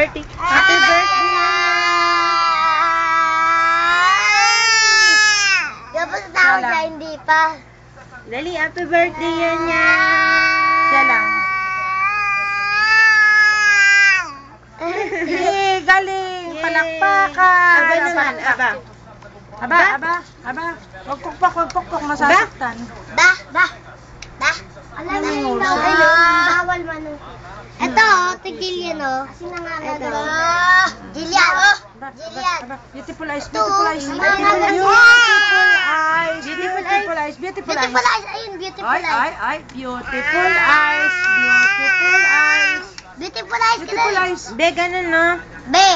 birthday. Happy birthday. Tapos tao siya, hindi pa. Dali, happy birthday yan niya. Siya lang. Eh, galing. Palakpakan. Aba naman, aba. Aba. Huwag pukpok, masasaktan. Ba. Alam mo yung bawal manukit. Ito, tigil yan o. Kasi nangangagat. Jillian. Jillian. Beautiful eyes. Beautiful eyes. Beautiful eyes. Ayun, beautiful eyes. Ay. Beautiful eyes. Beautiful eyes. Beautiful eyes. Be, ganun, no? Be.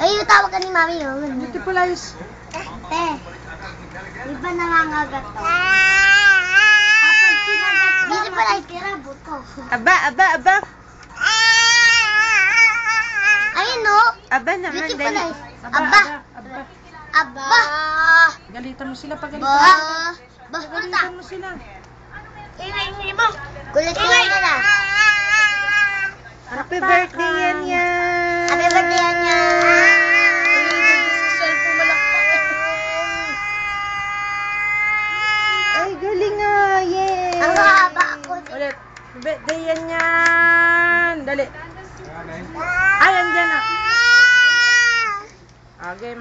Ayun, tawag ka ni mami yun. Beautiful eyes. Di ba nangangagat to? Beautiful eyes, tira, buto. Aba. Ayun, no? Aba naman, Beautiful dali. eyes. Aba. Galitan mo sila pag Ba. Galitan mo sila. Kulit ko na. Happy birthday yan yan. Happy birthday yan yan. Ay, galing nga. Yay. Ang haba ako. Ulit. Birthday yan. Dali. Ay, andyan na. Okay,